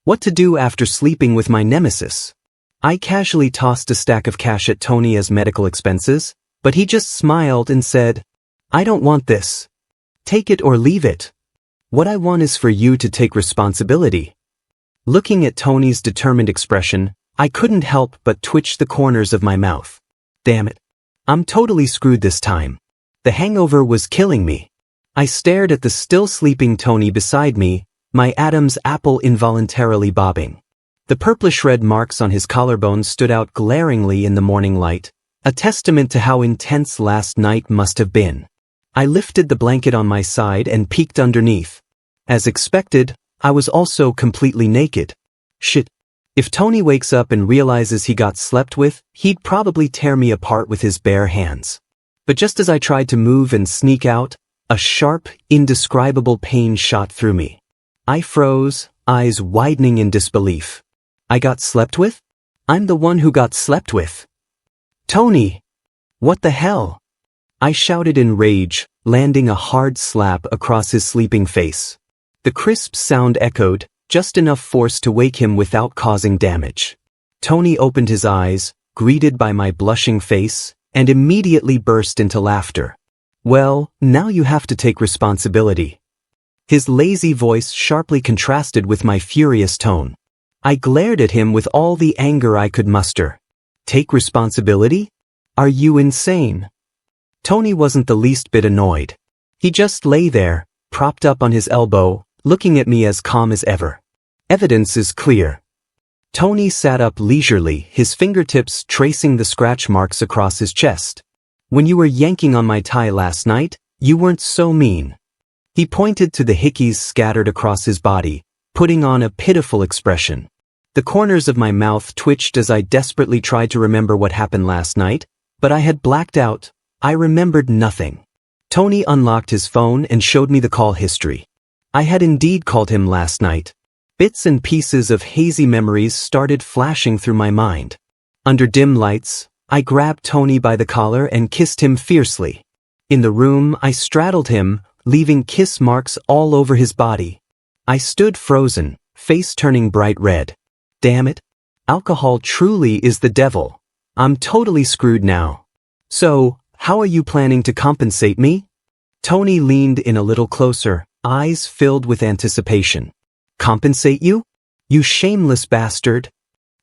What to do after sleeping with my nemesis? I casually tossed a stack of cash at Tony as medical expenses, but he just smiled and said, "I don't want this. Take it or leave it. What I want is for you to take responsibility." Looking at Tony's determined expression, I couldn't help but twitch the corners of my mouth. Damn it. I'm totally screwed this time. The hangover was killing me. I stared at the still sleeping Tony beside me, my Adam's apple involuntarily bobbing. The purplish red marks on his collarbone stood out glaringly in the morning light, a testament to how intense last night must have been. I lifted the blanket on my side and peeked underneath. As expected, I was also completely naked. Shit. If Tony wakes up and realizes he got slept with, he'd probably tear me apart with his bare hands. But just as I tried to move and sneak out, a sharp, indescribable pain shot through me. I froze, eyes widening in disbelief. I got slept with? I'm the one who got slept with. Tony! What the hell? I shouted in rage, landing a hard slap across his sleeping face. The crisp sound echoed, just enough force to wake him without causing damage. Tony opened his eyes, greeted by my blushing face, and immediately burst into laughter. Well, now you have to take responsibility. His lazy voice sharply contrasted with my furious tone. I glared at him with all the anger I could muster. Take responsibility? Are you insane? Tony wasn't the least bit annoyed. He just lay there, propped up on his elbow, looking at me as calm as ever. Evidence is clear. Tony sat up leisurely, his fingertips tracing the scratch marks across his chest. When you were yanking on my tie last night, you weren't so mean. He pointed to the hickeys scattered across his body, putting on a pitiful expression. The corners of my mouth twitched as I desperately tried to remember what happened last night, but I had blacked out. I remembered nothing. Tony unlocked his phone and showed me the call history. I had indeed called him last night. Bits and pieces of hazy memories started flashing through my mind. Under dim lights, I grabbed Tony by the collar and kissed him fiercely. In the room, I straddled him, leaving kiss marks all over his body. I stood frozen, face turning bright red. Damn it. Alcohol truly is the devil. I'm totally screwed now. So, how are you planning to compensate me? Tony leaned in a little closer, eyes filled with anticipation. Compensate you? You shameless bastard.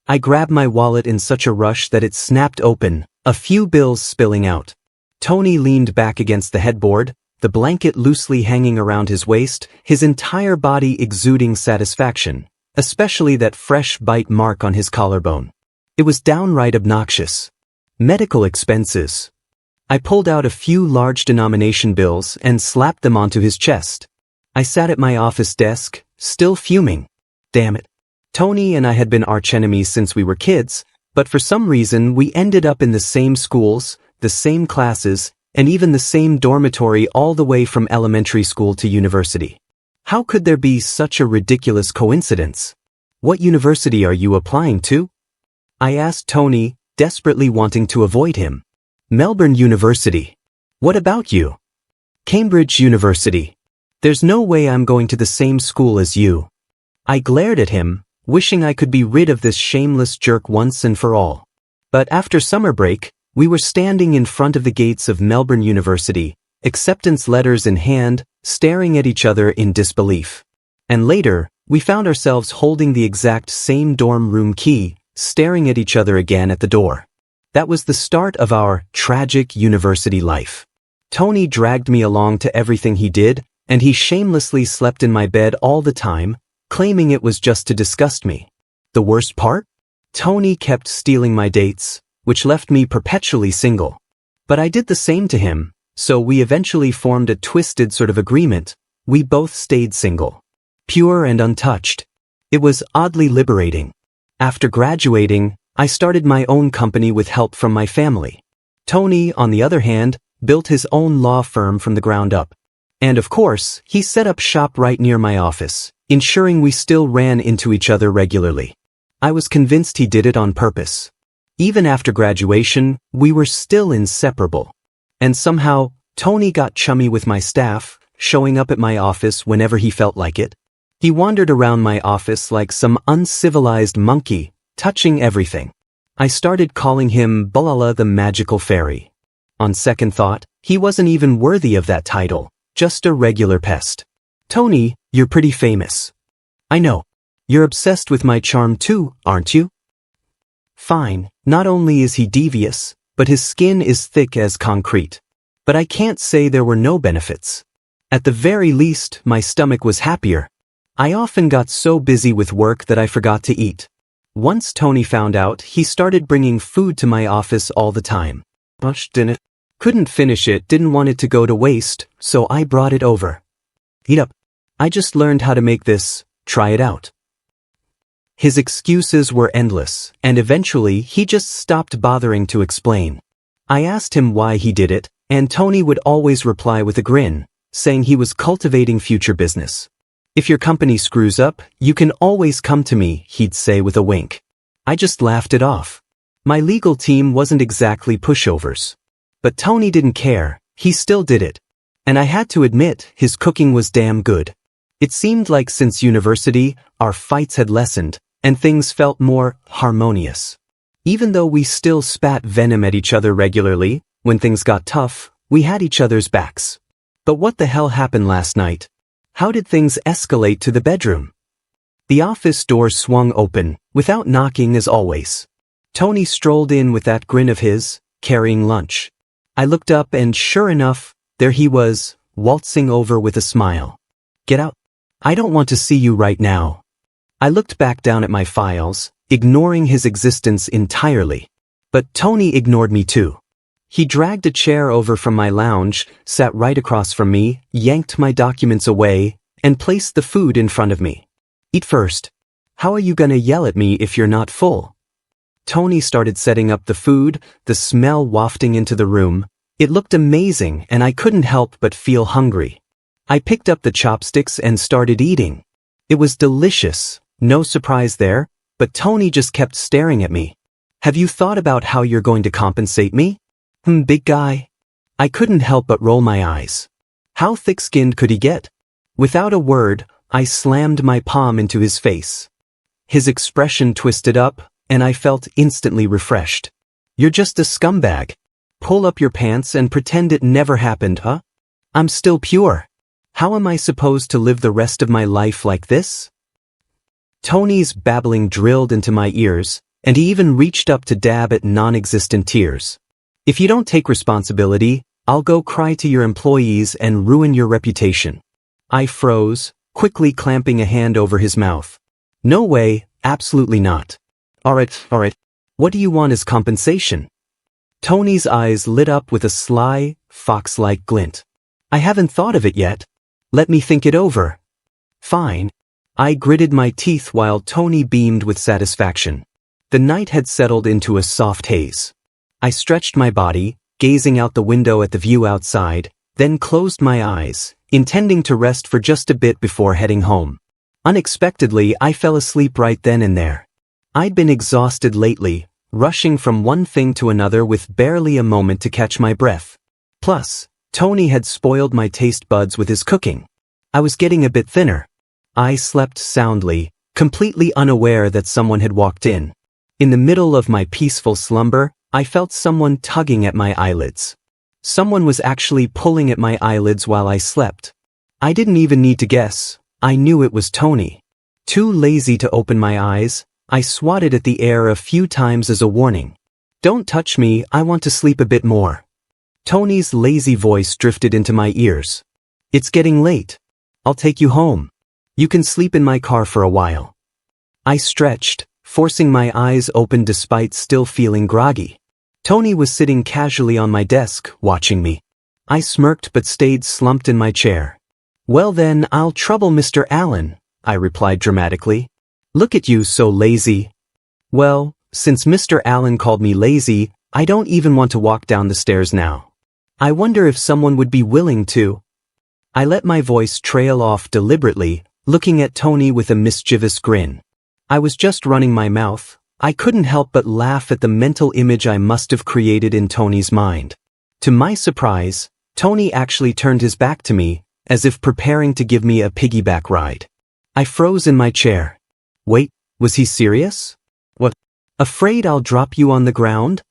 I grabbed my wallet in such a rush that it snapped open, a few bills spilling out. Tony leaned back against the headboard, the blanket loosely hanging around his waist, his entire body exuding satisfaction, especially that fresh bite mark on his collarbone. It was downright obnoxious. Medical expenses. I pulled out a few large denomination bills and slapped them onto his chest. I sat at my office desk, still fuming. Damn it. Tony and I had been archenemies since we were kids, but for some reason we ended up in the same schools, the same classes, and even the same dormitory all the way from elementary school to university. How could there be such a ridiculous coincidence? What university are you applying to? I asked Tony, desperately wanting to avoid him. Melbourne University. What about you? Cambridge University. There's no way I'm going to the same school as you. I glared at him, wishing I could be rid of this shameless jerk once and for all. But after summer break, we were standing in front of the gates of Melbourne University, acceptance letters in hand, staring at each other in disbelief. And later, we found ourselves holding the exact same dorm room key, staring at each other again at the door. That was the start of our tragic university life. Tony dragged me along to everything he did, and he shamelessly slept in my bed all the time, claiming it was just to disgust me. The worst part? Tony kept stealing my dates, which left me perpetually single. But I did the same to him, so we eventually formed a twisted sort of agreement. We both stayed single. Pure and untouched. It was oddly liberating. After graduating, I started my own company with help from my family. Tony, on the other hand, built his own law firm from the ground up. And of course, he set up shop right near my office, ensuring we still ran into each other regularly. I was convinced he did it on purpose. Even after graduation, we were still inseparable. And somehow, Tony got chummy with my staff, showing up at my office whenever he felt like it. He wandered around my office like some uncivilized monkey, touching everything. I started calling him Bulala the Magical Fairy. On second thought, he wasn't even worthy of that title, just a regular pest. Tony, you're pretty famous. I know. You're obsessed with my charm too, aren't you? Fine, not only is he devious, but his skin is thick as concrete. But I can't say there were no benefits. At the very least, my stomach was happier. I often got so busy with work that I forgot to eat. Once Tony found out, he started bringing food to my office all the time. Didn't it? Couldn't finish it, didn't want it to go to waste, so I brought it over. Eat up. I just learned how to make this, try it out. His excuses were endless, and eventually he just stopped bothering to explain. I asked him why he did it, and Tony would always reply with a grin, saying he was cultivating future business. If your company screws up, you can always come to me, he'd say with a wink. I just laughed it off. My legal team wasn't exactly pushovers. But Tony didn't care, he still did it. And I had to admit, his cooking was damn good. It seemed like since university, our fights had lessened, and things felt more harmonious. Even though we still spat venom at each other regularly, when things got tough, we had each other's backs. But what the hell happened last night? How did things escalate to the bedroom? The office door swung open, without knocking as always. Tony strolled in with that grin of his, carrying lunch. I looked up and sure enough, there he was, waltzing over with a smile. Get out. I don't want to see you right now. I looked back down at my files, ignoring his existence entirely. But Tony ignored me too. He dragged a chair over from my lounge, sat right across from me, yanked my documents away, and placed the food in front of me. Eat first. How are you gonna yell at me if you're not full? Tony started setting up the food, the smell wafting into the room. It looked amazing and I couldn't help but feel hungry. I picked up the chopsticks and started eating. It was delicious, no surprise there, but Tony just kept staring at me. Have you thought about how you're going to compensate me? Big guy. I couldn't help but roll my eyes. How thick-skinned could he get? Without a word, I slammed my palm into his face. His expression twisted up, and I felt instantly refreshed. You're just a scumbag. Pull up your pants and pretend it never happened, huh? I'm still pure. How am I supposed to live the rest of my life like this? Tony's babbling drilled into my ears, and he even reached up to dab at non-existent tears. If you don't take responsibility, I'll go cry to your employees and ruin your reputation. I froze, quickly clamping a hand over his mouth. No way, absolutely not. Alright. What do you want as compensation? Tony's eyes lit up with a sly, fox-like glint. I haven't thought of it yet. Let me think it over. Fine. I gritted my teeth while Tony beamed with satisfaction. The night had settled into a soft haze. I stretched my body, gazing out the window at the view outside, then closed my eyes, intending to rest for just a bit before heading home. Unexpectedly, I fell asleep right then and there. I'd been exhausted lately, rushing from one thing to another with barely a moment to catch my breath. Plus, Tony had spoiled my taste buds with his cooking. I was getting a bit thinner. I slept soundly, completely unaware that someone had walked in. In the middle of my peaceful slumber, I felt someone tugging at my eyelids. Someone was actually pulling at my eyelids while I slept. I didn't even need to guess. I knew it was Tony. Too lazy to open my eyes, I swatted at the air a few times as a warning. Don't touch me, I want to sleep a bit more. Tony's lazy voice drifted into my ears. It's getting late. I'll take you home. You can sleep in my car for a while. I stretched, forcing my eyes open despite still feeling groggy. Tony was sitting casually on my desk, watching me. I smirked but stayed slumped in my chair. Well then, I'll trouble Mr. Allen, I replied dramatically. Look at you, so lazy. Well, since Mr. Allen called me lazy, I don't even want to walk down the stairs now. I wonder if someone would be willing to. I let my voice trail off deliberately, looking at Tony with a mischievous grin. I was just running my mouth. I couldn't help but laugh at the mental image I must have created in Tony's mind. To my surprise, Tony actually turned his back to me, as if preparing to give me a piggyback ride. I froze in my chair. Wait, was he serious? What? Afraid I'll drop you on the ground?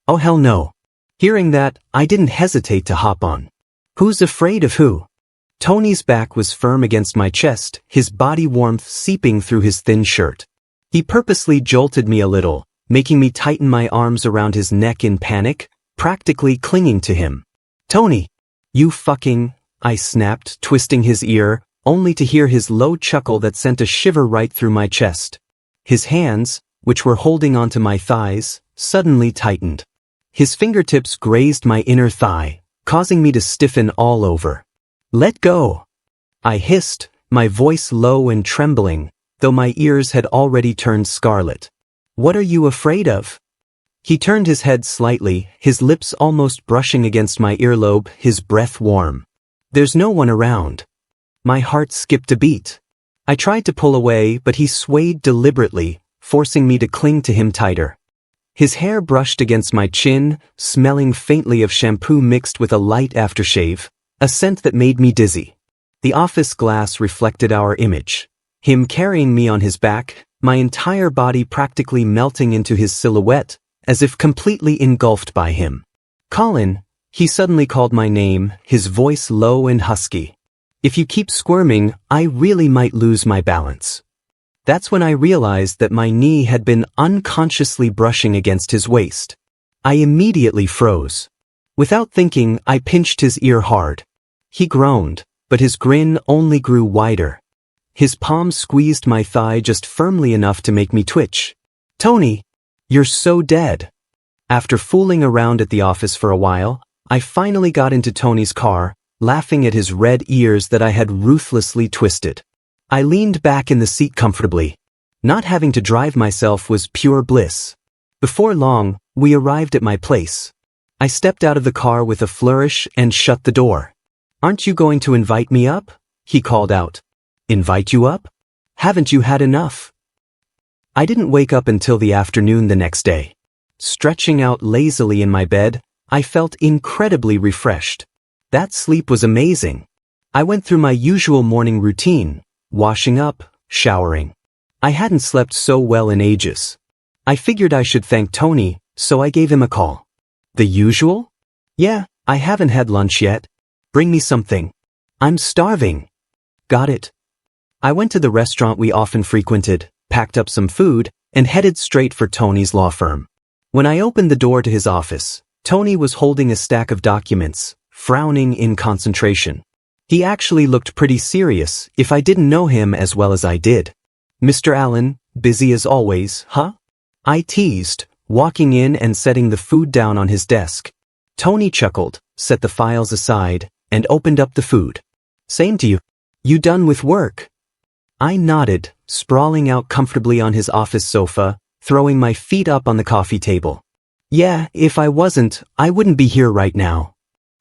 Oh hell no. Hearing that, I didn't hesitate to hop on. Who's afraid of who? Tony's back was firm against my chest, his body warmth seeping through his thin shirt. He purposely jolted me a little, making me tighten my arms around his neck in panic, practically clinging to him. Tony! You fucking... I snapped, twisting his ear, only to hear his low chuckle that sent a shiver right through my chest. His hands, which were holding onto my thighs, suddenly tightened. His fingertips grazed my inner thigh, causing me to stiffen all over. Let go! I hissed, my voice low and trembling, though my ears had already turned scarlet. What are you afraid of? He turned his head slightly, his lips almost brushing against my earlobe, his breath warm. There's no one around. My heart skipped a beat. I tried to pull away, but he swayed deliberately, forcing me to cling to him tighter. His hair brushed against my chin, smelling faintly of shampoo mixed with a light aftershave, a scent that made me dizzy. The office glass reflected our image. Him carrying me on his back, my entire body practically melting into his silhouette, as if completely engulfed by him. Colin, he suddenly called my name, his voice low and husky. If you keep squirming, I really might lose my balance. That's when I realized that my knee had been unconsciously brushing against his waist. I immediately froze. Without thinking, I pinched his ear hard. He groaned, but his grin only grew wider. His palm squeezed my thigh just firmly enough to make me twitch. Tony, you're so dead. After fooling around at the office for a while, I finally got into Tony's car, laughing at his red ears that I had ruthlessly twisted. I leaned back in the seat comfortably. Not having to drive myself was pure bliss. Before long, we arrived at my place. I stepped out of the car with a flourish and shut the door. Aren't you going to invite me up? He called out. Invite you up? Haven't you had enough? I didn't wake up until the afternoon the next day. Stretching out lazily in my bed, I felt incredibly refreshed. That sleep was amazing. I went through my usual morning routine, washing up, showering. I hadn't slept so well in ages. I figured I should thank Tony, so I gave him a call. The usual? Yeah, I haven't had lunch yet. Bring me something. I'm starving. Got it. I went to the restaurant we often frequented, packed up some food, and headed straight for Tony's law firm. When I opened the door to his office, Tony was holding a stack of documents, frowning in concentration. He actually looked pretty serious, if I didn't know him as well as I did. Mr. Allen, busy as always, huh? I teased, walking in and setting the food down on his desk. Tony chuckled, set the files aside, and opened up the food. Same to you. You done with work? I nodded, sprawling out comfortably on his office sofa, throwing my feet up on the coffee table. Yeah, if I wasn't, I wouldn't be here right now.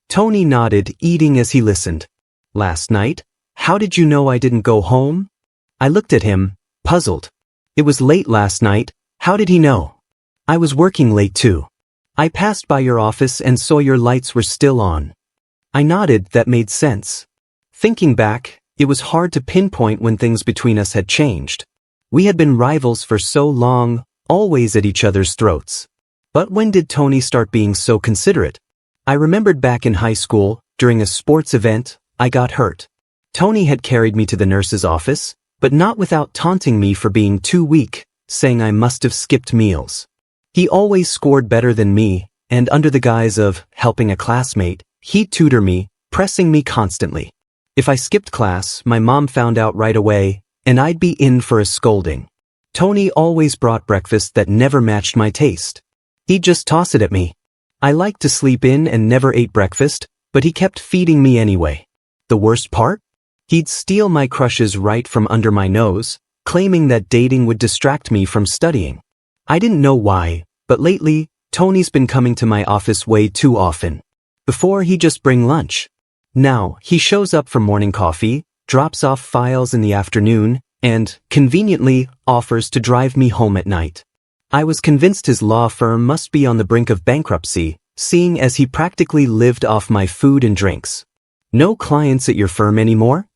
Tony nodded, eating as he listened. Last night? How did you know I didn't go home? I looked at him, puzzled. It was late last night. How did he know? I was working late too. I passed by your office and saw your lights were still on. I nodded, that made sense. Thinking back, it was hard to pinpoint when things between us had changed. We had been rivals for so long, always at each other's throats. But when did Tony start being so considerate? I remembered back in high school, during a sports event, I got hurt. Tony had carried me to the nurse's office, but not without taunting me for being too weak, saying I must have skipped meals. He always scored better than me, and under the guise of helping a classmate, he'd tutor me, pressing me constantly. If I skipped class, my mom found out right away, and I'd be in for a scolding. Tony always brought breakfast that never matched my taste. He'd just toss it at me. I liked to sleep in and never ate breakfast, but he kept feeding me anyway. The worst part? He'd steal my crushes right from under my nose, claiming that dating would distract me from studying. I didn't know why, but lately, Tony's been coming to my office way too often. Before, he'd just bring lunch. Now, he shows up for morning coffee, drops off files in the afternoon, and, conveniently, offers to drive me home at night. I was convinced his law firm must be on the brink of bankruptcy, seeing as he practically lived off my food and drinks. No clients at your firm anymore?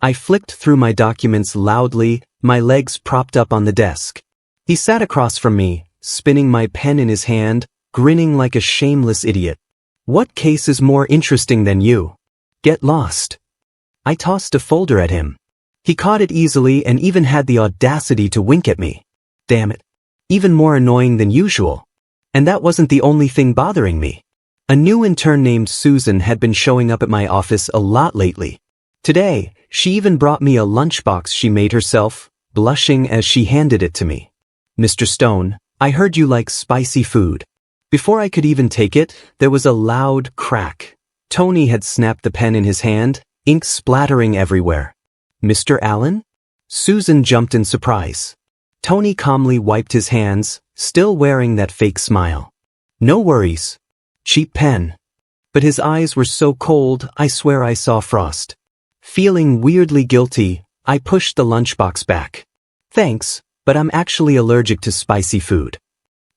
I flicked through my documents loudly, my legs propped up on the desk. He sat across from me, spinning my pen in his hand, grinning like a shameless idiot. What case is more interesting than you? Get lost. I tossed a folder at him. He caught it easily and even had the audacity to wink at me. Damn it. Even more annoying than usual. And that wasn't the only thing bothering me. A new intern named Susan had been showing up at my office a lot lately. Today, she even brought me a lunchbox she made herself, blushing as she handed it to me. Mr. Stone, I heard you like spicy food. Before I could even take it, there was a loud crack. Tony had snapped the pen in his hand, ink splattering everywhere. Mr. Allen? Susan jumped in surprise. Tony calmly wiped his hands, still wearing that fake smile. No worries. Cheap pen. But his eyes were so cold, I swear I saw frost. Feeling weirdly guilty, I pushed the lunchbox back. Thanks, but I'm actually allergic to spicy food.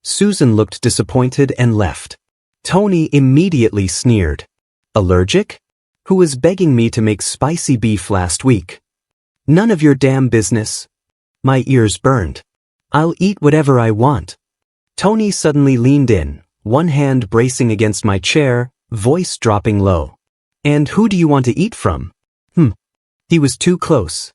Susan looked disappointed and left. Tony immediately sneered. Allergic? Who was begging me to make spicy beef last week? None of your damn business. My ears burned. I'll eat whatever I want. Tony suddenly leaned in, one hand bracing against my chair, voice dropping low. And who do you want to eat from? He was too close.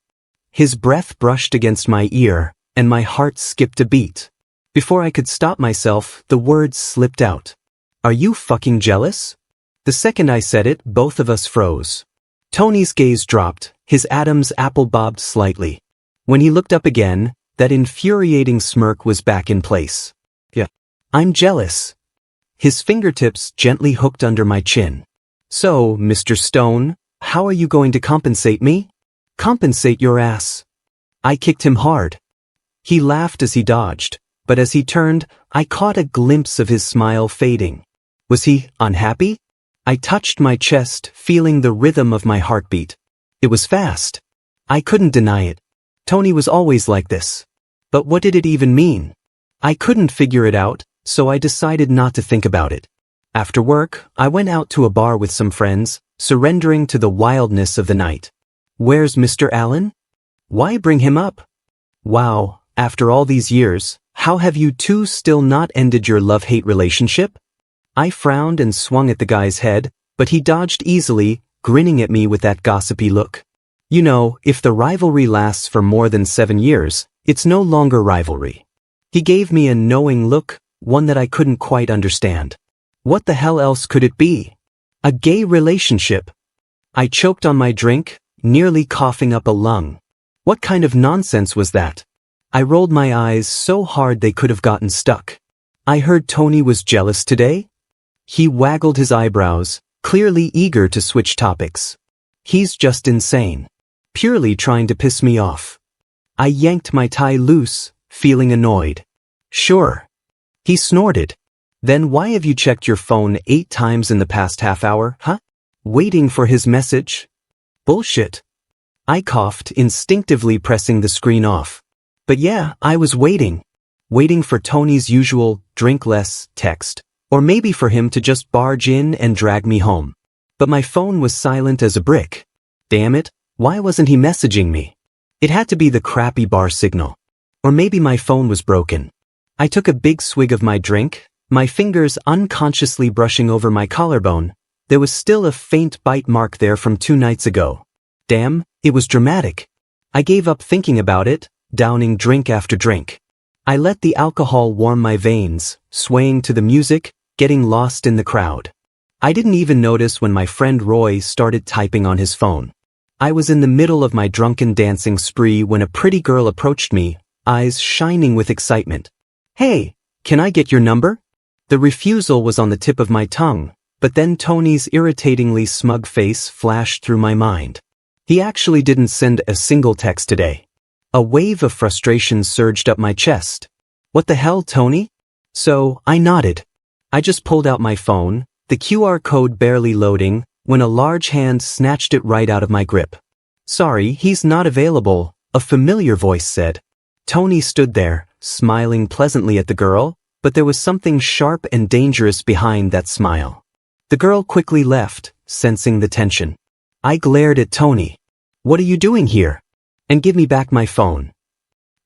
His breath brushed against my ear, and my heart skipped a beat. Before I could stop myself, the words slipped out. Are you fucking jealous? The second I said it, both of us froze. Tony's gaze dropped, his Adam's apple bobbed slightly. When he looked up again, that infuriating smirk was back in place. Yeah. I'm jealous. His fingertips gently hooked under my chin. So, Mr. Stone, how are you going to compensate me? Compensate your ass. I kicked him hard. He laughed as he dodged, but as he turned, I caught a glimpse of his smile fading. Was he unhappy? I touched my chest, feeling the rhythm of my heartbeat. It was fast. I couldn't deny it. Tony was always like this. But what did it even mean? I couldn't figure it out, so I decided not to think about it. After work, I went out to a bar with some friends, surrendering to the wildness of the night. Where's Mr. Allen? Why bring him up? Wow, after all these years, how have you two still not ended your love-hate relationship? I frowned and swung at the guy's head, but he dodged easily, grinning at me with that gossipy look. You know, if the rivalry lasts for more than 7 years, it's no longer rivalry. He gave me a knowing look, one that I couldn't quite understand. What the hell else could it be? A gay relationship. I choked on my drink, nearly coughing up a lung. What kind of nonsense was that? I rolled my eyes so hard they could have gotten stuck. I heard Tony was jealous today? He waggled his eyebrows, clearly eager to switch topics. He's just insane. Purely trying to piss me off. I yanked my tie loose, feeling annoyed. Sure. He snorted. Then why have you checked your phone 8 times in the past half hour, huh? Waiting for his message? Bullshit. I coughed, instinctively pressing the screen off. But yeah, I was waiting. Waiting for Tony's usual, drink less, text. Or maybe for him to just barge in and drag me home. But my phone was silent as a brick. Damn it, why wasn't he messaging me? It had to be the crappy bar signal. Or maybe my phone was broken. I took a big swig of my drink, my fingers unconsciously brushing over my collarbone. There was still a faint bite mark there from 2 nights ago. Damn, it was dramatic. I gave up thinking about it, downing drink after drink. I let the alcohol warm my veins, swaying to the music, getting lost in the crowd. I didn't even notice when my friend Roy started typing on his phone. I was in the middle of my drunken dancing spree when a pretty girl approached me, eyes shining with excitement. Hey, can I get your number? The refusal was on the tip of my tongue, but then Tony's irritatingly smug face flashed through my mind. He actually didn't send a single text today. A wave of frustration surged up my chest. What the hell, Tony? So, I nodded. I just pulled out my phone, the QR code barely loading, when a large hand snatched it right out of my grip. Sorry, he's not available, a familiar voice said. Tony stood there, smiling pleasantly at the girl, but there was something sharp and dangerous behind that smile. The girl quickly left, sensing the tension. I glared at Tony. What are you doing here? And give me back my phone.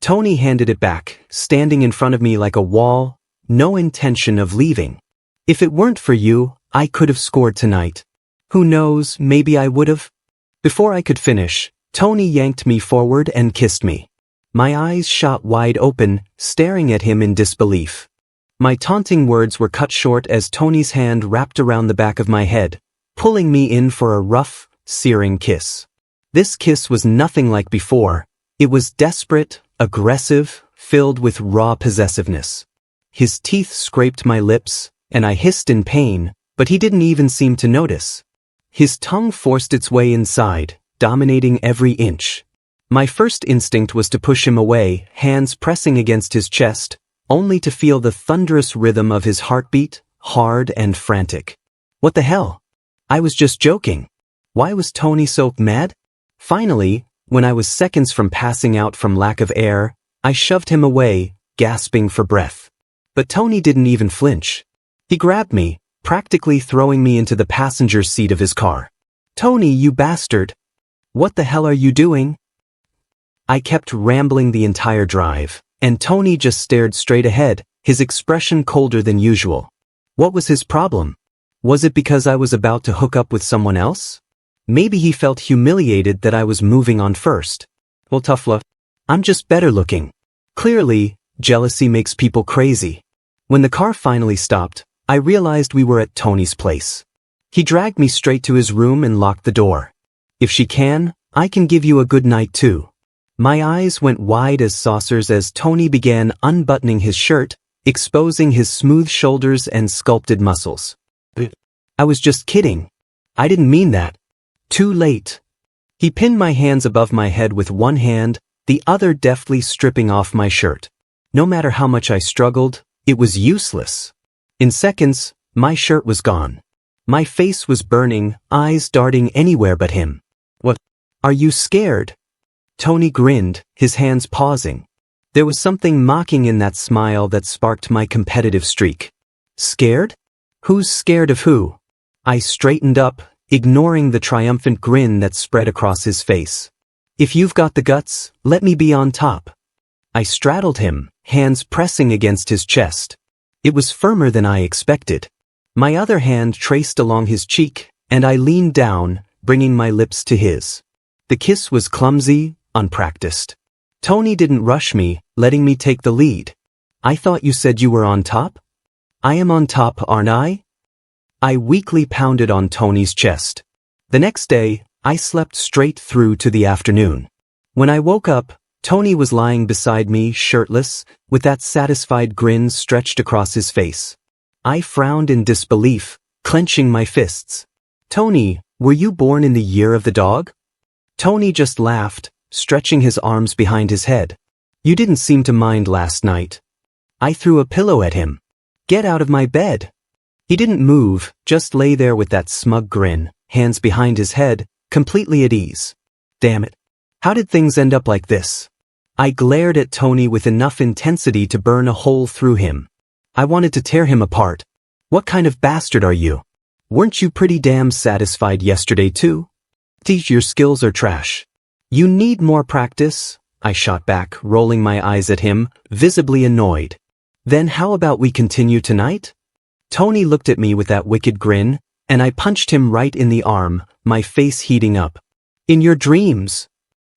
Tony handed it back, standing in front of me like a wall, no intention of leaving. If it weren't for you, I could have scored tonight. Who knows, maybe I would have? Before I could finish, Tony yanked me forward and kissed me. My eyes shot wide open, staring at him in disbelief. My taunting words were cut short as Tony's hand wrapped around the back of my head, pulling me in for a rough, searing kiss. This kiss was nothing like before. It was desperate, aggressive, filled with raw possessiveness. His teeth scraped my lips, and I hissed in pain, but he didn't even seem to notice. His tongue forced its way inside, dominating every inch. My first instinct was to push him away, hands pressing against his chest, only to feel the thunderous rhythm of his heartbeat, hard and frantic. What the hell? I was just joking. Why was Tony so mad? Finally, when I was seconds from passing out from lack of air, I shoved him away, gasping for breath. But Tony didn't even flinch. He grabbed me, practically throwing me into the passenger seat of his car. Tony, you bastard! What the hell are you doing? I kept rambling the entire drive, and Tony just stared straight ahead, his expression colder than usual. What was his problem? Was it because I was about to hook up with someone else? Maybe he felt humiliated that I was moving on first. Well, tough luck. I'm just better looking. Clearly, jealousy makes people crazy. When the car finally stopped, I realized we were at Tony's place. He dragged me straight to his room and locked the door. If she can, I can give you a good night too. My eyes went wide as saucers as Tony began unbuttoning his shirt, exposing his smooth shoulders and sculpted muscles. I was just kidding. I didn't mean that. Too late. He pinned my hands above my head with one hand, the other deftly stripping off my shirt. No matter how much I struggled, it was useless. In seconds, my shirt was gone. My face was burning, eyes darting anywhere but him. What? Are you scared? Tony grinned, his hands pausing. There was something mocking in that smile that sparked my competitive streak. Scared? Who's scared of who? I straightened up, ignoring the triumphant grin that spread across his face. If you've got the guts, let me be on top. I straddled him, hands pressing against his chest. It was firmer than I expected. My other hand traced along his cheek, and I leaned down, bringing my lips to his. The kiss was clumsy, unpracticed. Tony didn't rush me, letting me take the lead. I thought you said you were on top? I am on top, aren't I? I weakly pounded on Tony's chest. The next day, I slept straight through to the afternoon. When I woke up, Tony was lying beside me, shirtless, with that satisfied grin stretched across his face. I frowned in disbelief, clenching my fists. Tony, were you born in the year of the dog? Tony just laughed, stretching his arms behind his head. You didn't seem to mind last night. I threw a pillow at him. Get out of my bed. He didn't move, just lay there with that smug grin, hands behind his head, completely at ease. Damn it. How did things end up like this? I glared at Tony with enough intensity to burn a hole through him. I wanted to tear him apart. What kind of bastard are you? Weren't you pretty damn satisfied yesterday too? Teach your skills are trash. You need more practice, I shot back, rolling my eyes at him, visibly annoyed. Then how about we continue tonight? Tony looked at me with that wicked grin, and I punched him right in the arm, my face heating up. In your dreams.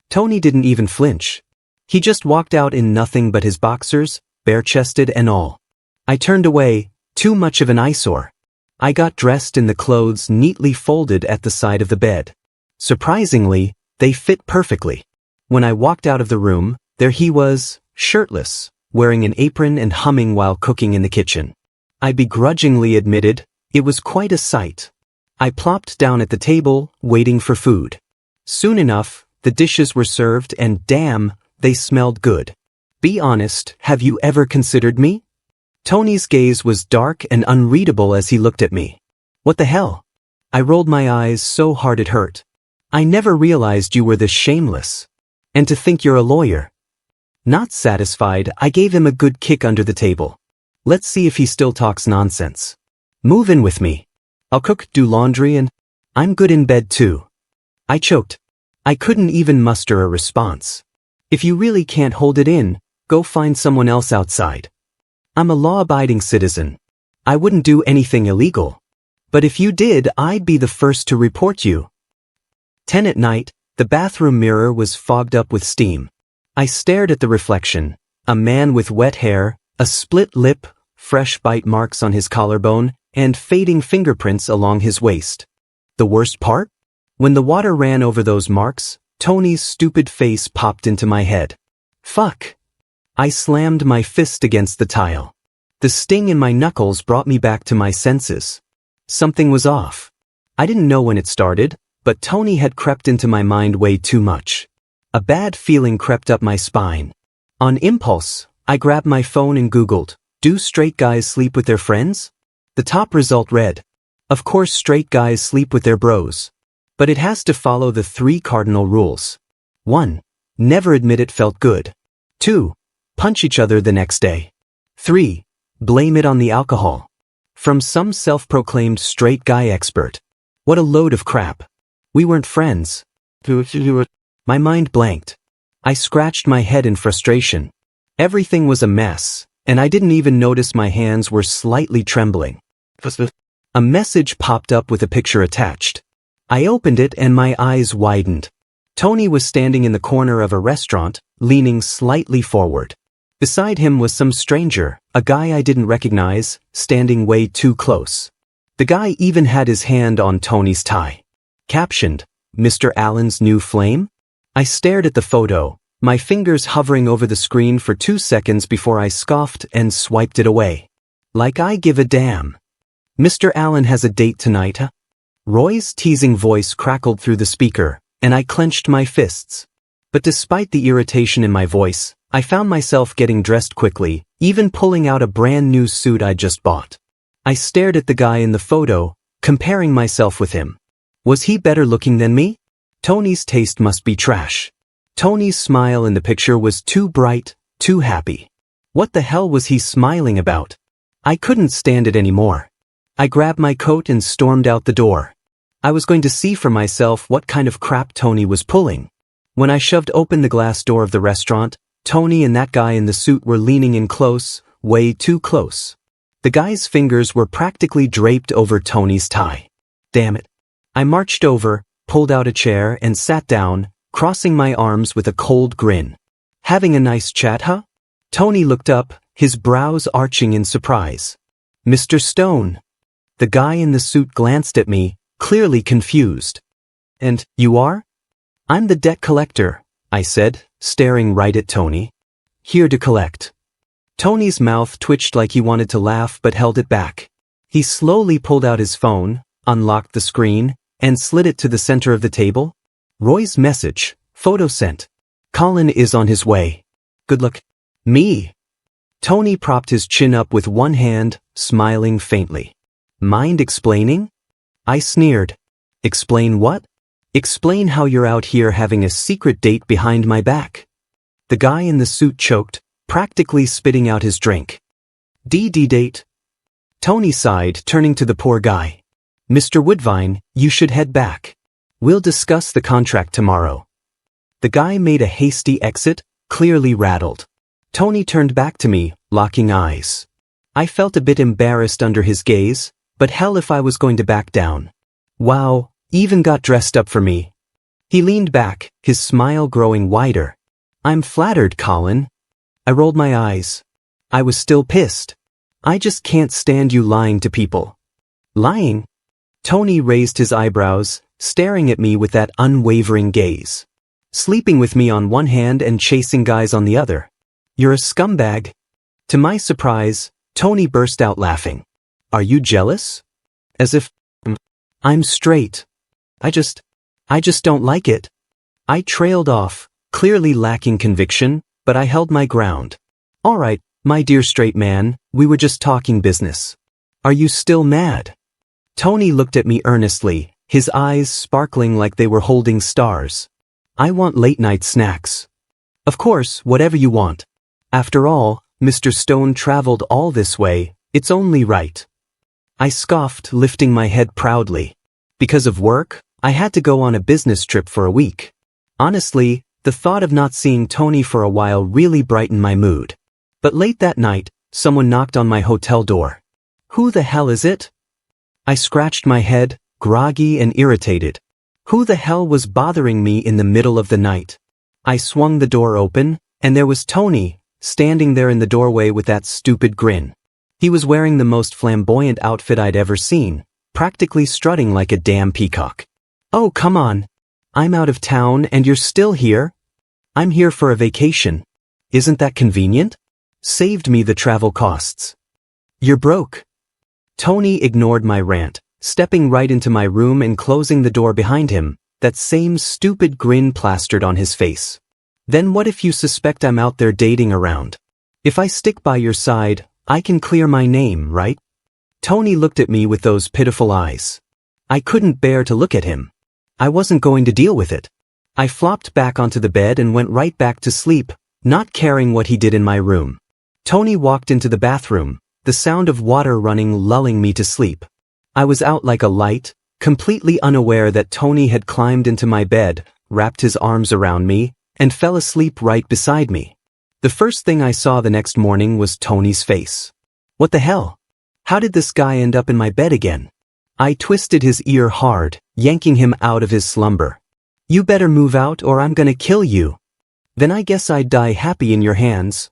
Tony didn't even flinch. He just walked out in nothing but his boxers, bare-chested and all. I turned away, too much of an eyesore. I got dressed in the clothes neatly folded at the side of the bed. Surprisingly, they fit perfectly. When I walked out of the room, there he was, shirtless, wearing an apron and humming while cooking in the kitchen. I begrudgingly admitted, it was quite a sight. I plopped down at the table, waiting for food. Soon enough, the dishes were served and damn, they smelled good. Be honest, have you ever considered me? Tony's gaze was dark and unreadable as he looked at me. What the hell? I rolled my eyes so hard it hurt. I never realized you were this shameless. And to think you're a lawyer. Not satisfied, I gave him a good kick under the table. Let's see if he still talks nonsense. Move in with me. I'll cook, do laundry, and I'm good in bed too. I choked. I couldn't even muster a response. If you really can't hold it in, go find someone else outside. I'm a law-abiding citizen. I wouldn't do anything illegal. But if you did, I'd be the first to report you. 10 at night, the bathroom mirror was fogged up with steam. I stared at the reflection. A man with wet hair, a split lip, fresh bite marks on his collarbone, and fading fingerprints along his waist. The worst part? When the water ran over those marks, Tony's stupid face popped into my head. Fuck. I slammed my fist against the tile. The sting in my knuckles brought me back to my senses. Something was off. I didn't know when it started, but Tony had crept into my mind way too much. A bad feeling crept up my spine. On impulse, I grabbed my phone and Googled, "Do straight guys sleep with their friends?" The top result read, "Of course straight guys sleep with their bros. But it has to follow the 3 cardinal rules. 1. Never admit it felt good. 2. Punch each other the next day. 3. Blame it on the alcohol." From some self-proclaimed straight guy expert. What a load of crap. We weren't friends. My mind blanked. I scratched my head in frustration. Everything was a mess, and I didn't even notice my hands were slightly trembling. A message popped up with a picture attached. I opened it and my eyes widened. Tony was standing in the corner of a restaurant, leaning slightly forward. Beside him was some stranger, a guy I didn't recognize, standing way too close. The guy even had his hand on Tony's tie. Captioned, "Mr. Allen's new flame?" I stared at the photo, my fingers hovering over the screen for 2 seconds before I scoffed and swiped it away. Like I give a damn. "Mr. Allen has a date tonight, huh?" Roy's teasing voice crackled through the speaker, and I clenched my fists. But despite the irritation in my voice, I found myself getting dressed quickly, even pulling out a brand new suit I just bought. I stared at the guy in the photo, comparing myself with him. Was he better looking than me? Tony's taste must be trash. Tony's smile in the picture was too bright, too happy. What the hell was he smiling about? I couldn't stand it anymore. I grabbed my coat and stormed out the door. I was going to see for myself what kind of crap Tony was pulling. When I shoved open the glass door of the restaurant, Tony and that guy in the suit were leaning in close, way too close. The guy's fingers were practically draped over Tony's tie. Damn it. I marched over, pulled out a chair and sat down, crossing my arms with a cold grin. "Having a nice chat, huh?" Tony looked up, his brows arching in surprise. "Mr. Stone." The guy in the suit glanced at me, clearly confused. "And you are?" "I'm the debt collector," I said, staring right at Tony. "Here to collect." Tony's mouth twitched like he wanted to laugh but held it back. He slowly pulled out his phone, unlocked the screen, and slid it to the center of the table. Roy's message, photo sent. "Colin is on his way. Good luck." "Me?" Tony propped his chin up with one hand, smiling faintly. "Mind explaining?" I sneered. "Explain what?" "Explain how you're out here having a secret date behind my back." The guy in the suit choked, practically spitting out his drink. "DD date?" Tony sighed, turning to the poor guy. "Mr. Woodvine, you should head back. We'll discuss the contract tomorrow." The guy made a hasty exit, clearly rattled. Tony turned back to me, locking eyes. I felt a bit embarrassed under his gaze, but hell if I was going to back down. "Wow, even got dressed up for me." He leaned back, his smile growing wider. "I'm flattered, Colin." I rolled my eyes. I was still pissed. "I just can't stand you lying to people." "Lying?" Tony raised his eyebrows, staring at me with that unwavering gaze. "Sleeping with me on one hand and chasing guys on the other. You're a scumbag." To my surprise, Tony burst out laughing. "Are you jealous?" As if, I'm straight. I just don't like it." I trailed off, clearly lacking conviction, but I held my ground. "All right, my dear straight man, we were just talking business. Are you still mad?" Tony looked at me earnestly, his eyes sparkling like they were holding stars. "I want late-night snacks." "Of course, whatever you want. After all, Mr. Stone traveled all this way, it's only right." I scoffed, lifting my head proudly. Because of work, I had to go on a business trip for a week. Honestly, the thought of not seeing Tony for a while really brightened my mood. But late that night, someone knocked on my hotel door. Who the hell is it? I scratched my head, groggy and irritated. Who the hell was bothering me in the middle of the night? I swung the door open, and there was Tony, standing there in the doorway with that stupid grin. He was wearing the most flamboyant outfit I'd ever seen, practically strutting like a damn peacock. Oh, come on. I'm out of town and you're still here? I'm here for a vacation. Isn't that convenient? Saved me the travel costs. You're broke. Tony ignored my rant, stepping right into my room and closing the door behind him, that same stupid grin plastered on his face. Then what if you suspect I'm out there dating around? If I stick by your side, I can clear my name, right? Tony looked at me with those pitiful eyes. I couldn't bear to look at him. I wasn't going to deal with it. I flopped back onto the bed and went right back to sleep, not caring what he did in my room. Tony walked into the bathroom, the sound of water running lulling me to sleep. I was out like a light, completely unaware that Tony had climbed into my bed, wrapped his arms around me, and fell asleep right beside me. The first thing I saw the next morning was Tony's face. What the hell? How did this guy end up in my bed again? I twisted his ear hard, yanking him out of his slumber. You better move out or I'm gonna kill you. Then I guess I'd die happy in your hands.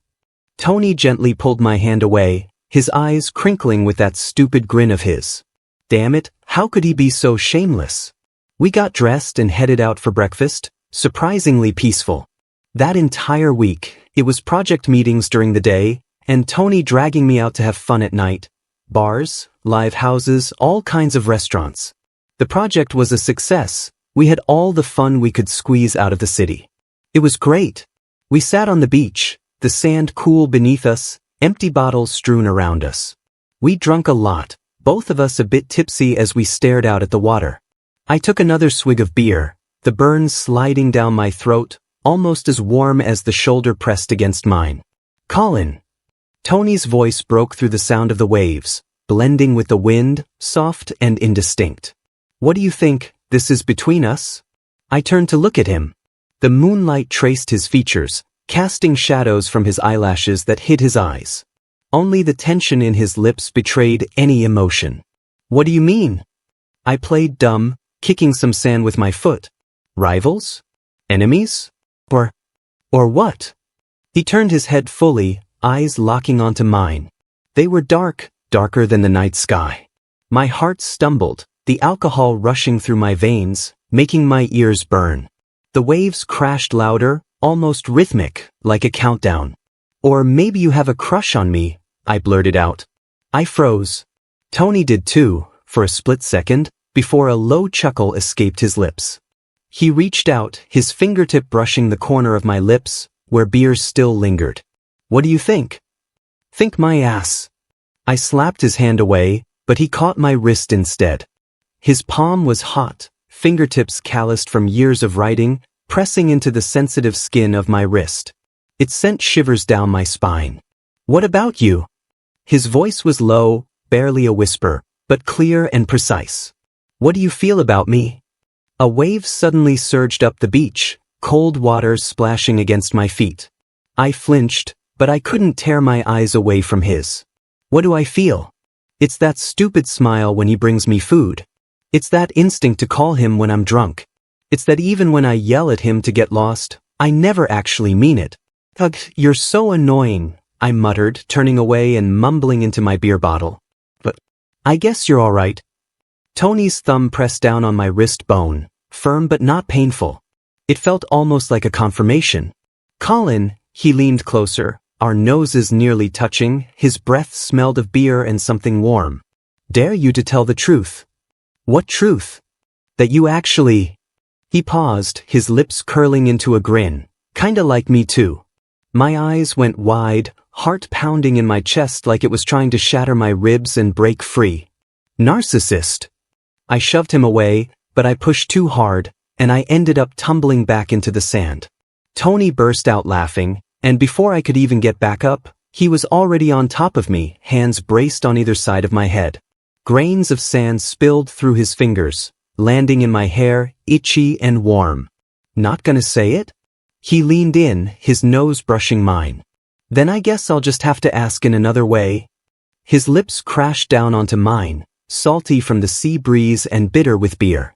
Tony gently pulled my hand away, his eyes crinkling with that stupid grin of his. Damn it, how could he be so shameless? We got dressed and headed out for breakfast, surprisingly peaceful. That entire week, it was project meetings during the day, and Tony dragging me out to have fun at night. Bars, live houses, all kinds of restaurants. The project was a success. We had all the fun we could squeeze out of the city. It was great. We sat on the beach, the sand cool beneath us, empty bottles strewn around us. We drank a lot, both of us a bit tipsy as we stared out at the water. I took another swig of beer, the burns sliding down my throat, almost as warm as the shoulder pressed against mine. Colin. Tony's voice broke through the sound of the waves, blending with the wind, soft and indistinct. What do you think, this is between us? I turned to look at him. The moonlight traced his features, casting shadows from his eyelashes that hid his eyes. Only the tension in his lips betrayed any emotion. What do you mean? I played dumb, kicking some sand with my foot. Rivals? Enemies? Or what? He turned his head fully, eyes locking onto mine. They were dark, darker than the night sky. My heart stumbled, the alcohol rushing through my veins, making my ears burn. The waves crashed louder, almost rhythmic, like a countdown. Or maybe you have a crush on me, I blurted out. I froze. Tony did too, for a split second, before a low chuckle escaped his lips. He reached out, his fingertip brushing the corner of my lips, where beer still lingered. What do you think? Think my ass. I slapped his hand away, but he caught my wrist instead. His palm was hot, fingertips calloused from years of writing, pressing into the sensitive skin of my wrist. It sent shivers down my spine. What about you? His voice was low, barely a whisper, but clear and precise. What do you feel about me? A wave suddenly surged up the beach, cold water splashing against my feet. I flinched, but I couldn't tear my eyes away from his. What do I feel? It's that stupid smile when he brings me food. It's that instinct to call him when I'm drunk. It's that even when I yell at him to get lost, I never actually mean it. Ugh, you're so annoying, I muttered, turning away and mumbling into my beer bottle. But I guess you're all right. Tony's thumb pressed down on my wrist bone, firm but not painful. It felt almost like a confirmation. Colin, he leaned closer, our noses nearly touching, his breath smelled of beer and something warm. Dare you to tell the truth? What truth? That you actually... He paused, his lips curling into a grin, kinda like me too. My eyes went wide, heart pounding in my chest like it was trying to shatter my ribs and break free. Narcissist. I shoved him away, but I pushed too hard, and I ended up tumbling back into the sand. Tony burst out laughing, and before I could even get back up, he was already on top of me, hands braced on either side of my head. Grains of sand spilled through his fingers, landing in my hair, itchy and warm. Not gonna say it? He leaned in, his nose brushing mine. Then I guess I'll just have to ask in another way. His lips crashed down onto mine, salty from the sea breeze and bitter with beer.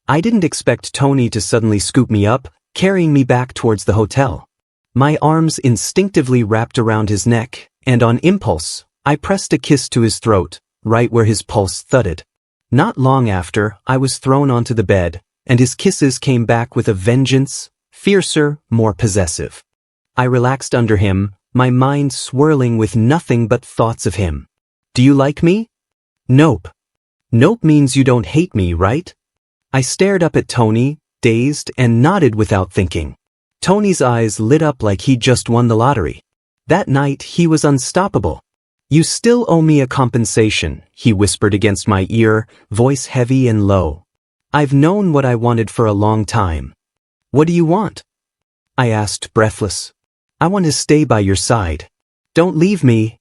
I didn't expect Tony to suddenly scoop me up, carrying me back towards the hotel. My arms instinctively wrapped around his neck, and on impulse, I pressed a kiss to his throat, right where his pulse thudded. Not long after, I was thrown onto the bed, and his kisses came back with a vengeance, fiercer, more possessive. I relaxed under him, my mind swirling with nothing but thoughts of him. Do you like me? Nope. Nope means you don't hate me, right? I stared up at Tony, dazed, and nodded without thinking. Tony's eyes lit up like he'd just won the lottery. That night, he was unstoppable. You still owe me a compensation, he whispered against my ear, voice heavy and low. I've known what I wanted for a long time. What do you want? I asked, breathless. I want to stay by your side. Don't leave me.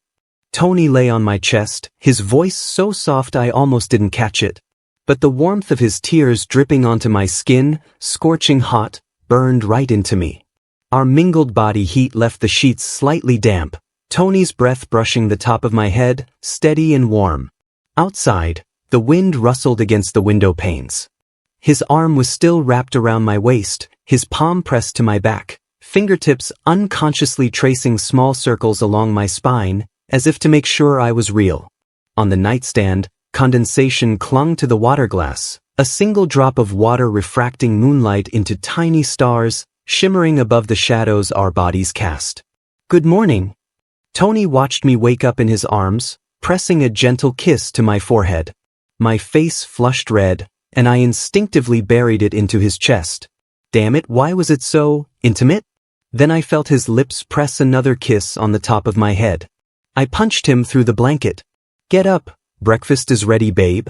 Tony lay on my chest, his voice so soft I almost didn't catch it. But the warmth of his tears dripping onto my skin, scorching hot, burned right into me. Our mingled body heat left the sheets slightly damp, Tony's breath brushing the top of my head, steady and warm. Outside, the wind rustled against the window panes. His arm was still wrapped around my waist, his palm pressed to my back, fingertips unconsciously tracing small circles along my spine, as if to make sure I was real. On the nightstand, condensation clung to the water glass, a single drop of water refracting moonlight into tiny stars, shimmering above the shadows our bodies cast. Good morning. Tony watched me wake up in his arms, pressing a gentle kiss to my forehead. My face flushed red, and I instinctively buried it into his chest. Damn it, why was it so intimate? Then I felt his lips press another kiss on the top of my head. I punched him through the blanket. Get up, breakfast is ready, babe.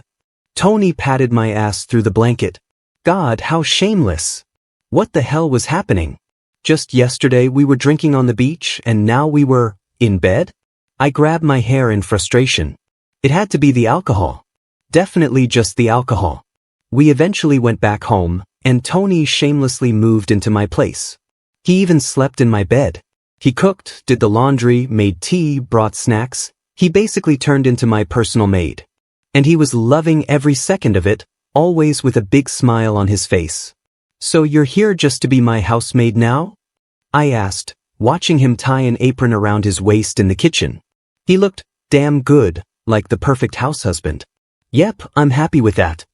Tony patted my ass through the blanket. God, how shameless. What the hell was happening? Just yesterday we were drinking on the beach and now we were in bed? I grabbed my hair in frustration. It had to be the alcohol. Definitely just the alcohol. We eventually went back home, and Tony shamelessly moved into my place. He even slept in my bed. He cooked, did the laundry, made tea, brought snacks. He basically turned into my personal maid. And he was loving every second of it, always with a big smile on his face. So you're here just to be my housemaid now? I asked, watching him tie an apron around his waist in the kitchen. He looked damn good, like the perfect house husband. Yep, I'm happy with that.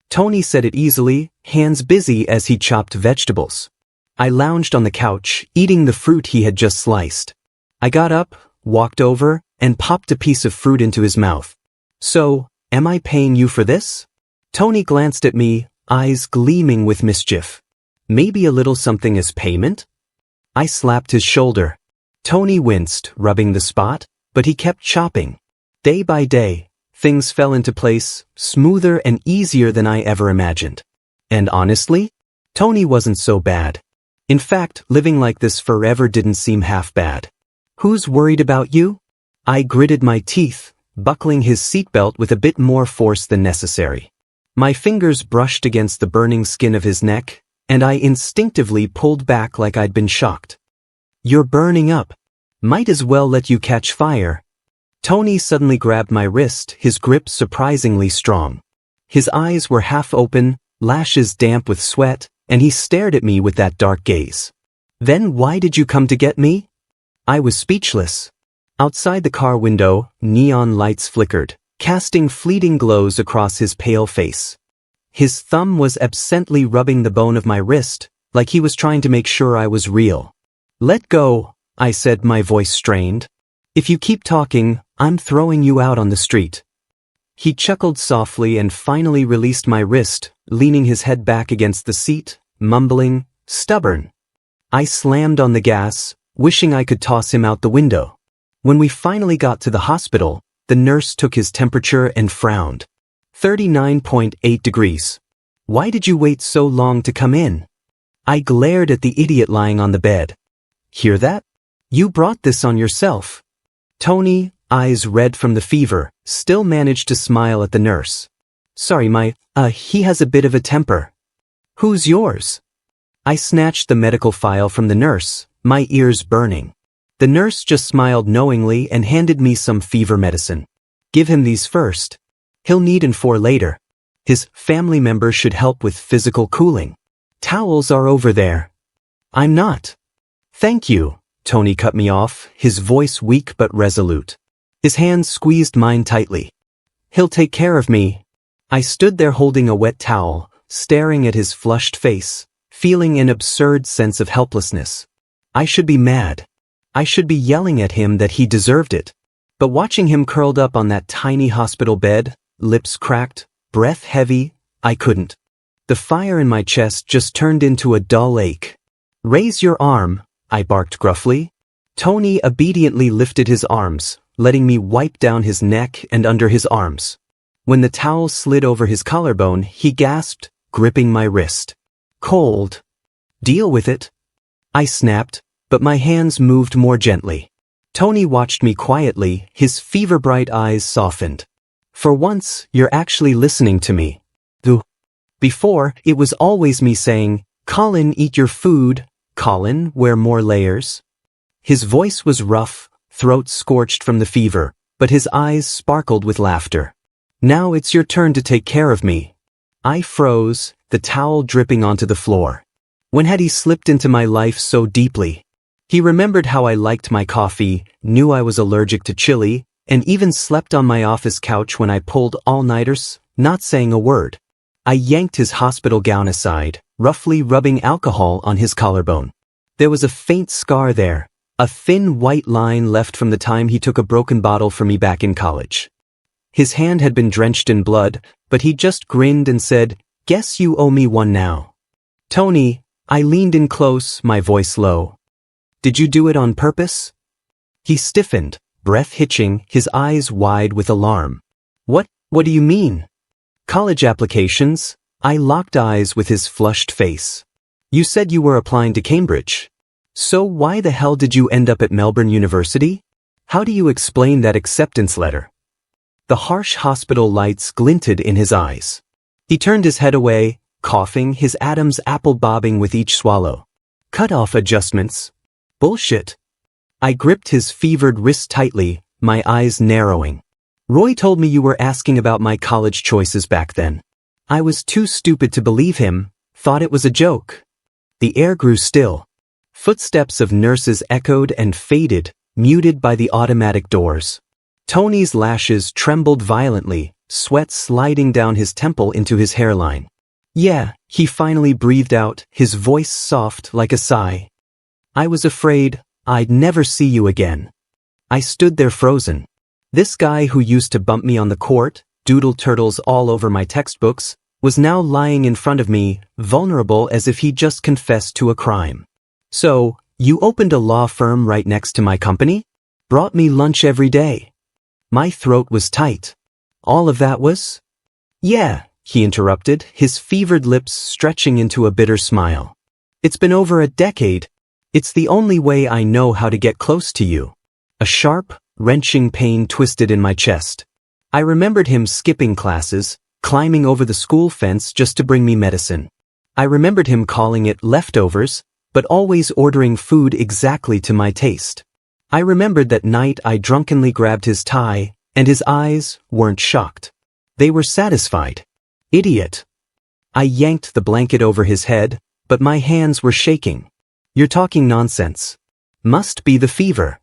Tony said it easily, hands busy as he chopped vegetables. I lounged on the couch, eating the fruit he had just sliced. I got up, walked over, and popped a piece of fruit into his mouth. So, am I paying you for this? Tony glanced at me, eyes gleaming with mischief. Maybe a little something as payment? I slapped his shoulder. Tony winced, rubbing the spot, but he kept chopping. Day by day, things fell into place, smoother and easier than I ever imagined. And honestly, Tony wasn't so bad. In fact, living like this forever didn't seem half bad. Who's worried about you? I gritted my teeth, buckling his seatbelt with a bit more force than necessary. My fingers brushed against the burning skin of his neck, and I instinctively pulled back like I'd been shocked. You're burning up. Might as well let you catch fire. Tony suddenly grabbed my wrist, his grip surprisingly strong. His eyes were half open, lashes damp with sweat, and he stared at me with that dark gaze. Then why did you come to get me? I was speechless. Outside the car window, neon lights flickered, casting fleeting glows across his pale face. His thumb was absently rubbing the bone of my wrist, like he was trying to make sure I was real. Let go, I said, my voice strained. If you keep talking, I'm throwing you out on the street. He chuckled softly and finally released my wrist, leaning his head back against the seat, mumbling, stubborn. I slammed on the gas, wishing I could toss him out the window. When we finally got to the hospital, the nurse took his temperature and frowned. 39.8 degrees. Why did you wait so long to come in? I glared at the idiot lying on the bed. Hear that? You brought this on yourself. Tony, eyes red from the fever, still managed to smile at the nurse. Sorry, he has a bit of a temper. Who's yours? I snatched the medical file from the nurse, my ears burning. The nurse just smiled knowingly and handed me some fever medicine. Give him these first. He'll need 4 later. His family members should help with physical cooling. Towels are over there. I'm not. Thank you, Tony cut me off, his voice weak but resolute. His hands squeezed mine tightly. He'll take care of me. I stood there holding a wet towel, staring at his flushed face, feeling an absurd sense of helplessness. I should be mad. I should be yelling at him that he deserved it. But watching him curled up on that tiny hospital bed, lips cracked, breath heavy, I couldn't. The fire in my chest just turned into a dull ache. Raise your arm, I barked gruffly. Tony obediently lifted his arms, letting me wipe down his neck and under his arms. When the towel slid over his collarbone, he gasped, gripping my wrist. Cold. Deal with it. I snapped, but my hands moved more gently. Tony watched me quietly, his fever-bright eyes softened. For once, you're actually listening to me. Before, it was always me saying, Colin, eat your food. Colin, wear more layers. His voice was rough, throat scorched from the fever, but his eyes sparkled with laughter. Now it's your turn to take care of me. I froze, the towel dripping onto the floor. When had he slipped into my life so deeply? He remembered how I liked my coffee, knew I was allergic to chili, and even slept on my office couch when I pulled all-nighters, not saying a word. I yanked his hospital gown aside, roughly rubbing alcohol on his collarbone. There was a faint scar there, a thin white line left from the time he took a broken bottle for me back in college. His hand had been drenched in blood, but he just grinned and said, Guess you owe me one now. Tony, I leaned in close, my voice low. Did you do it on purpose? He stiffened, breath hitching, his eyes wide with alarm. What do you mean? College applications? I locked eyes with his flushed face. You said you were applying to Cambridge. So why the hell did you end up at Melbourne University? How do you explain that acceptance letter? The harsh hospital lights glinted in his eyes. He turned his head away, coughing, his Adam's apple bobbing with each swallow. Cut-off adjustments. Bullshit. I gripped his fevered wrist tightly, my eyes narrowing. Roy told me you were asking about my college choices back then. I was too stupid to believe him, thought it was a joke. The air grew still. Footsteps of nurses echoed and faded, muted by the automatic doors. Tony's lashes trembled violently, sweat sliding down his temple into his hairline. Yeah, he finally breathed out, his voice soft like a sigh. I was afraid I'd never see you again. I stood there frozen. This guy who used to bump me on the court, doodle turtles all over my textbooks, was now lying in front of me, vulnerable as if he'd just confessed to a crime. So, you opened a law firm right next to my company? Brought me lunch every day. My throat was tight. All of that was? Yeah, he interrupted, his fevered lips stretching into a bitter smile. It's been over a decade. It's the only way I know how to get close to you. A sharp, wrenching pain twisted in my chest. I remembered him skipping classes, climbing over the school fence just to bring me medicine. I remembered him calling it leftovers, but always ordering food exactly to my taste. I remembered that night I drunkenly grabbed his tie, and his eyes weren't shocked. They were satisfied. Idiot. I yanked the blanket over his head, but my hands were shaking. You're talking nonsense. Must be the fever.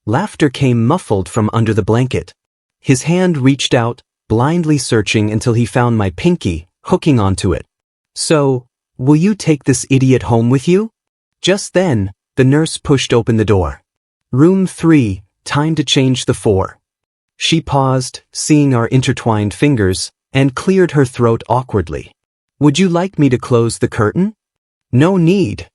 Laughter came muffled from under the blanket. His hand reached out, blindly searching until he found my pinky, hooking onto it. So, will you take this idiot home with you? Just then, the nurse pushed open the door. Room 3, time to change the 4. She paused, seeing our intertwined fingers, and cleared her throat awkwardly. Would you like me to close the curtain? No need.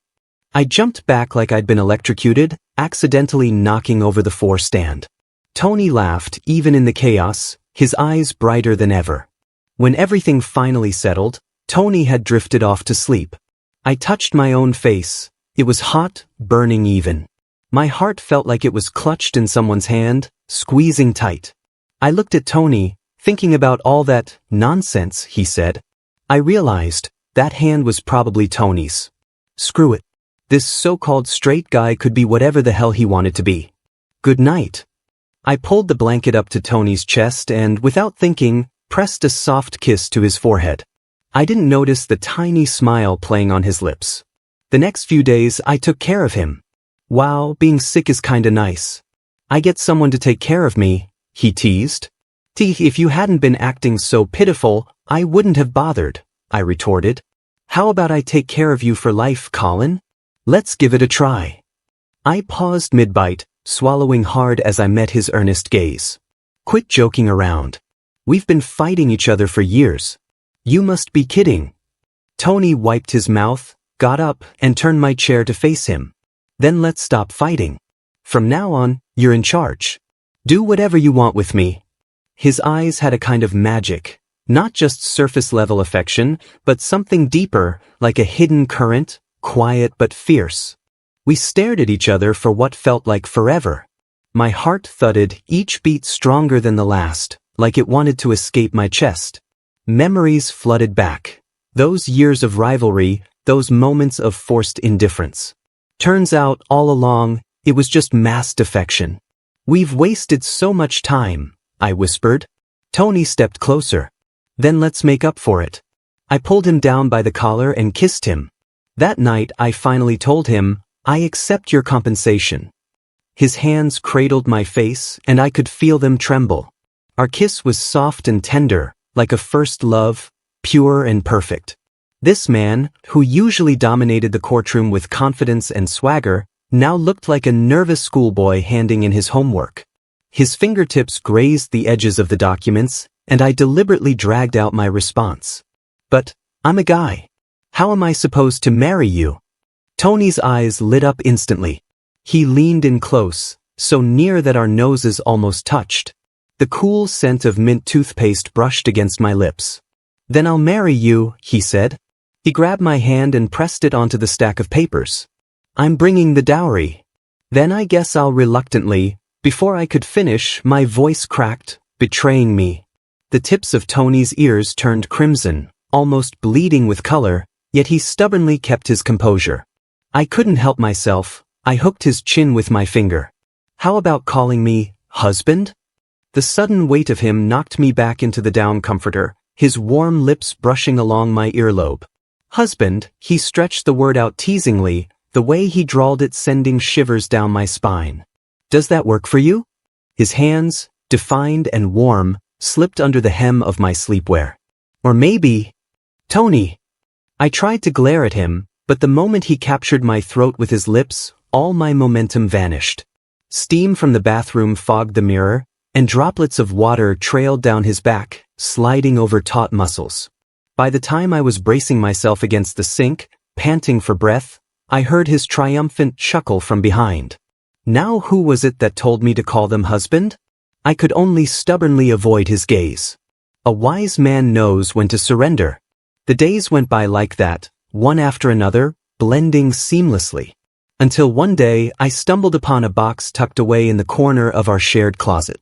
I jumped back like I'd been electrocuted, accidentally knocking over the 4 stand. Tony laughed, even in the chaos, his eyes brighter than ever. When everything finally settled, Tony had drifted off to sleep. I touched my own face. It was hot, burning even. My heart felt like it was clutched in someone's hand, squeezing tight. I looked at Tony, thinking about all that nonsense he said. I realized that hand was probably Tony's. Screw it. This so-called straight guy could be whatever the hell he wanted to be. Good night. I pulled the blanket up to Tony's chest and, without thinking, pressed a soft kiss to his forehead. I didn't notice the tiny smile playing on his lips. The next few days, I took care of him. Wow, being sick is kinda nice. I get someone to take care of me, he teased. If you hadn't been acting so pitiful, I wouldn't have bothered, I retorted. How about I take care of you for life, Colin? Let's give it a try. I paused mid-bite, swallowing hard as I met his earnest gaze. Quit joking around. We've been fighting each other for years. You must be kidding. Tony wiped his mouth, got up, and turned my chair to face him. Then let's stop fighting. From now on, you're in charge. Do whatever you want with me. His eyes had a kind of magic, not just surface-level affection, but something deeper, like a hidden current, quiet but fierce. We stared at each other for what felt like forever. My heart thudded, each beat stronger than the last, like it wanted to escape my chest. Memories flooded back. Those years of rivalry, those moments of forced indifference. Turns out, all along, it was just masked affection. We've wasted so much time, I whispered. Tony stepped closer. Then let's make up for it. I pulled him down by the collar and kissed him. That night I finally told him, I accept your compensation. His hands cradled my face and I could feel them tremble. Our kiss was soft and tender, like a first love, pure and perfect. This man, who usually dominated the courtroom with confidence and swagger, now looked like a nervous schoolboy handing in his homework. His fingertips grazed the edges of the documents, and I deliberately dragged out my response. But, I'm a guy. How am I supposed to marry you? Tony's eyes lit up instantly. He leaned in close, so near that our noses almost touched. The cool scent of mint toothpaste brushed against my lips. Then I'll marry you, he said. He grabbed my hand and pressed it onto the stack of papers. I'm bringing the dowry. Then I guess I'll reluctantly. Before I could finish, my voice cracked, betraying me. The tips of Tony's ears turned crimson, almost bleeding with color, yet he stubbornly kept his composure. I couldn't help myself. I hooked his chin with my finger. How about calling me husband? The sudden weight of him knocked me back into the down comforter, his warm lips brushing along my earlobe. Husband, he stretched the word out teasingly, the way he drawled it sending shivers down my spine. Does that work for you? His hands, defined and warm, slipped under the hem of my sleepwear. Or maybe... Tony! I tried to glare at him, but the moment he captured my throat with his lips, all my momentum vanished. Steam from the bathroom fogged the mirror, and droplets of water trailed down his back, sliding over taut muscles. By the time I was bracing myself against the sink, panting for breath, I heard his triumphant chuckle from behind. Now who was it that told me to call them husband? I could only stubbornly avoid his gaze. A wise man knows when to surrender. The days went by like that, one after another, blending seamlessly. Until one day I stumbled upon a box tucked away in the corner of our shared closet.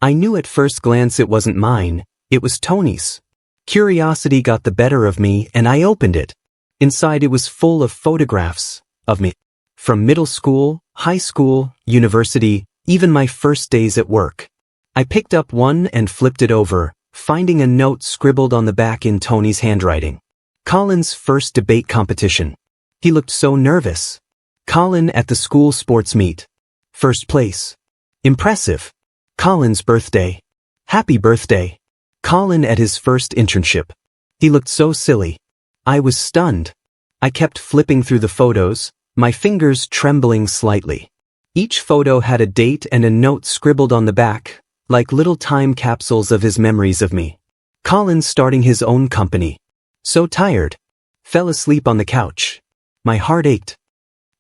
I knew at first glance it wasn't mine, it was Tony's. Curiosity got the better of me and I opened it. Inside it was full of photographs of me. From middle school, high school, university, even my first days at work. I picked up one and flipped it over, finding a note scribbled on the back in Tony's handwriting. Colin's first debate competition. He looked so nervous. Colin at the school sports meet. First place. Impressive. Colin's birthday. Happy birthday. Colin at his first internship. He looked so silly. I was stunned. I kept flipping through the photos, my fingers trembling slightly. Each photo had a date and a note scribbled on the back, like little time capsules of his memories of me. Colin starting his own company. So tired. Fell asleep on the couch. My heart ached.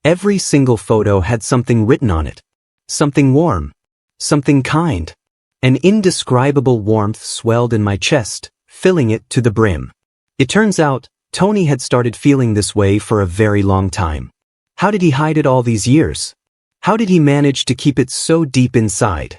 Every single photo had something written on it. Something warm. Something kind. An indescribable warmth swelled in my chest, filling it to the brim. It turns out, Tony had started feeling this way for a very long time. How did he hide it all these years? How did he manage to keep it so deep inside?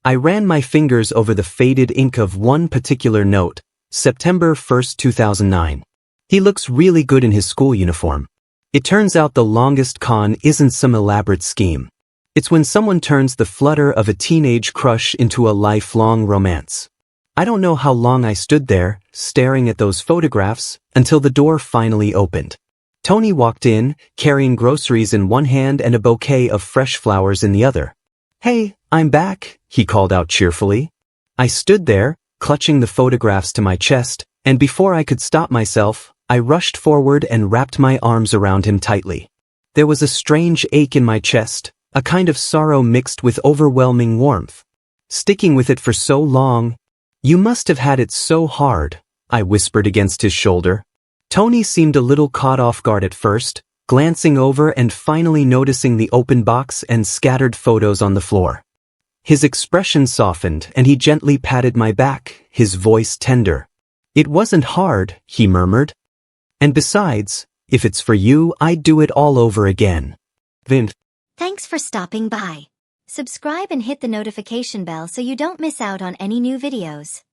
I ran my fingers over the faded ink of one particular note, September 1st, 2009. He looks really good in his school uniform. It turns out the longest con isn't some elaborate scheme. It's when someone turns the flutter of a teenage crush into a lifelong romance. I don't know how long I stood there, staring at those photographs, until the door finally opened. Tony walked in, carrying groceries in one hand and a bouquet of fresh flowers in the other. "Hey, I'm back," he called out cheerfully. I stood there, clutching the photographs to my chest, and before I could stop myself, I rushed forward and wrapped my arms around him tightly. There was a strange ache in my chest, a kind of sorrow mixed with overwhelming warmth. Sticking with it for so long. "You must have had it so hard," I whispered against his shoulder. Tony seemed a little caught off guard at first, glancing over and finally noticing the open box and scattered photos on the floor. His expression softened and he gently patted my back, his voice tender. "It wasn't hard," he murmured. "And besides, if it's for you, I'd do it all over again." Vint. Thanks for stopping by. Subscribe and hit the notification bell so you don't miss out on any new videos.